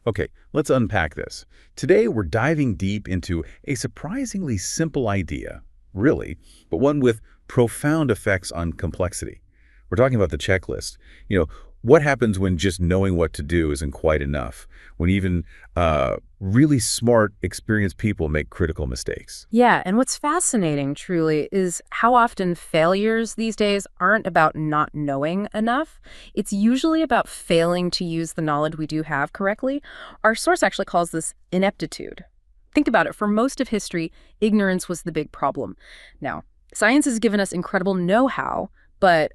Okay, let's unpack this. Today, we're diving deep into a surprisingly simple idea, really, but one with profound effects on complexity. We're talking about the checklist. You know, what happens when just knowing what to do isn't quite enough? When even really smart, experienced people make critical mistakes? Yeah, and what's fascinating, truly, is how often failures these days aren't about not knowing enough. It's usually about failing to use the knowledge we do have correctly. Our source actually calls this ineptitude. Think about it. For most of history, ignorance was the big problem. Now, science has given us incredible know-how, but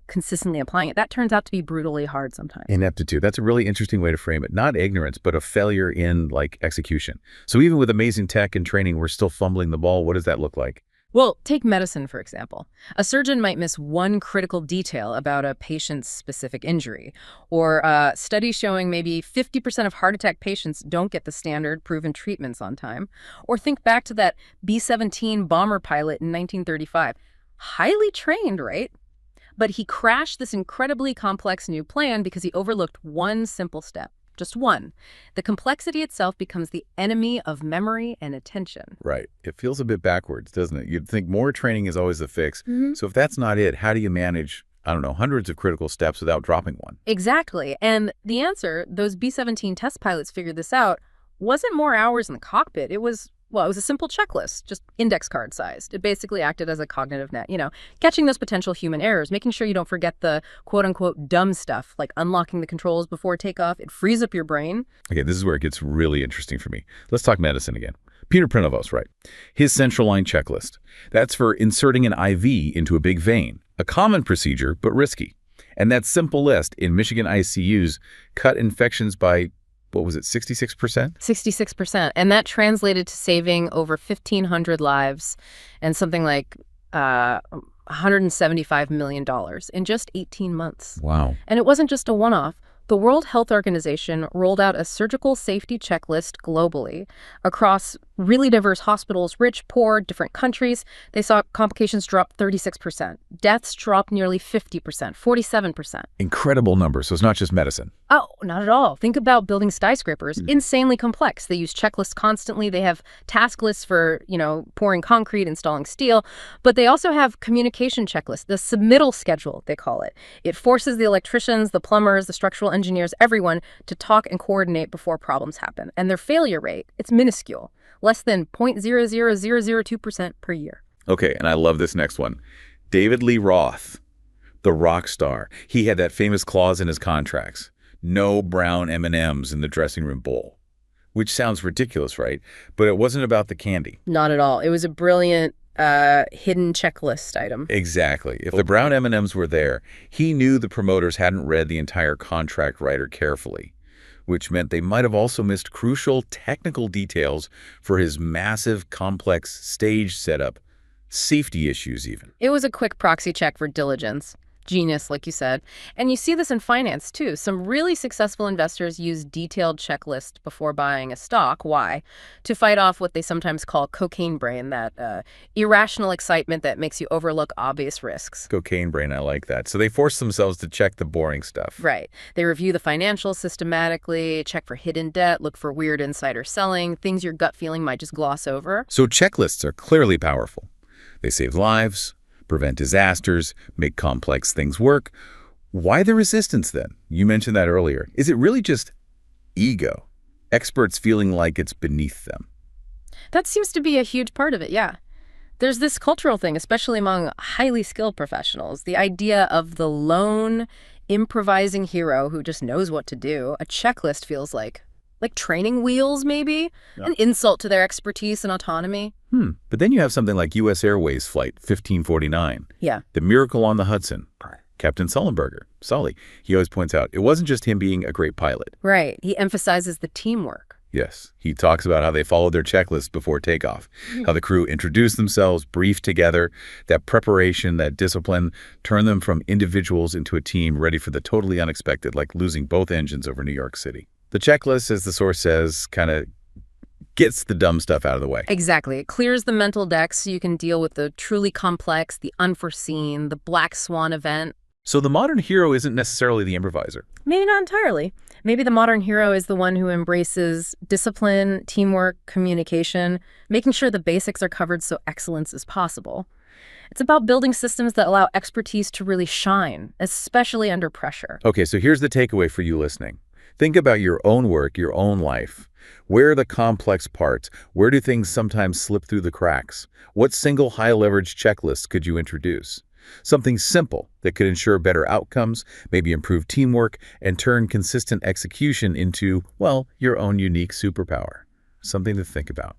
consistently applying it, that turns out to be brutally hard sometimes. Ineptitude. That's a really interesting way to frame it. Not ignorance, but a failure in, like, execution. So even with amazing tech and training, we're still fumbling the ball. What does that look like? Well, take medicine, for example. A surgeon might miss one critical detail about a patient's specific injury, or studies showing maybe 50% of heart attack patients don't get the standard proven treatments on time. Or think back to that B-17 bomber pilot in 1935. Highly trained, right? But he crashed this incredibly complex new plan because he overlooked one simple step. Just one. The complexity itself becomes the enemy of memory and attention. Right. It feels a bit backwards, doesn't it? You'd think more training is always the fix. Mhm. So if that's not it, how do you manage, I don't know, hundreds of critical steps without dropping one? Exactly. And the answer, those B-17 test pilots figured this out, wasn't more hours in the cockpit. It was a simple checklist, just index card sized. It basically acted as a cognitive net, catching those potential human errors, making sure you don't forget the quote unquote dumb stuff, like unlocking the controls before takeoff. It frees up your brain. Okay, this is where it gets really interesting for me. Let's talk medicine again. Peter Prenovos, right? His central line checklist. That's for inserting an IV into a big vein. A common procedure, but risky. And that simple list in Michigan ICUs cut infections by, what was it, 66%? 66%. And that translated to saving over 1,500 lives and something like $175 million in just 18 months. Wow. And it wasn't just a one-off. The World Health Organization rolled out a surgical safety checklist globally across really diverse hospitals, rich, poor, different countries. They saw complications drop 36%. Deaths dropped nearly 50%, 47%. Incredible numbers. So it's not just medicine. Oh, not at all. Think about building skyscrapers. Insanely complex. They use checklists constantly. They have task lists for, pouring concrete, installing steel. But they also have communication checklists, the submittal schedule, they call it. It forces the electricians, the plumbers, the structural engineers, everyone to talk and coordinate before problems happen. And their failure rate, it's minuscule. Less than 0.00002% per year. Okay, and I love this next one. David Lee Roth, the rock star. He had that famous clause in his contracts. No brown M&Ms in the dressing room bowl. Which sounds ridiculous, right? But it wasn't about the candy. Not at all. It was a brilliant hidden checklist item. Exactly. If the brown M&Ms were there, he knew the promoters hadn't read the entire contract writer carefully, which meant they might have also missed crucial technical details for his massive, complex stage setup, safety issues even. It was a quick proxy check for diligence. Genius, like you said. And you see this in finance, too. Some really successful investors use detailed checklists before buying a stock. Why? To fight off what they sometimes call cocaine brain, that irrational excitement that makes you overlook obvious risks. Cocaine brain, I like that. So they force themselves to check the boring stuff. Right. They review the financials systematically, check for hidden debt, look for weird insider selling, things your gut feeling might just gloss over. So checklists are clearly powerful. They save lives, prevent disasters, make complex things work. Why the resistance then? You mentioned that earlier. Is it really just ego? Experts feeling like it's beneath them? That seems to be a huge part of it, yeah. There's this cultural thing, especially among highly skilled professionals, the idea of the lone, improvising hero who just knows what to do. A checklist feels like training wheels, maybe? Yeah. An insult to their expertise and autonomy. But then you have something like U.S. Airways Flight 1549. Yeah. The Miracle on the Hudson. Captain Sullenberger, Sully, he always points out, it wasn't just him being a great pilot. Right. He emphasizes the teamwork. Yes. He talks about how they followed their checklist before takeoff, how the crew introduced themselves, briefed together, that preparation, that discipline, turned them from individuals into a team ready for the totally unexpected, like losing both engines over New York City. The checklist, as the source says, kind of gets the dumb stuff out of the way. Exactly. It clears the mental deck so you can deal with the truly complex, the unforeseen, the black swan event. So the modern hero isn't necessarily the improviser. Maybe not entirely. Maybe the modern hero is the one who embraces discipline, teamwork, communication, making sure the basics are covered so excellence is possible. It's about building systems that allow expertise to really shine, especially under pressure. Okay, so here's the takeaway for you listening. Think about your own work, your own life. Where are the complex parts? Where do things sometimes slip through the cracks? What single high-leverage checklist could you introduce? Something simple that could ensure better outcomes, maybe improve teamwork, and turn consistent execution into, well, your own unique superpower. Something to think about.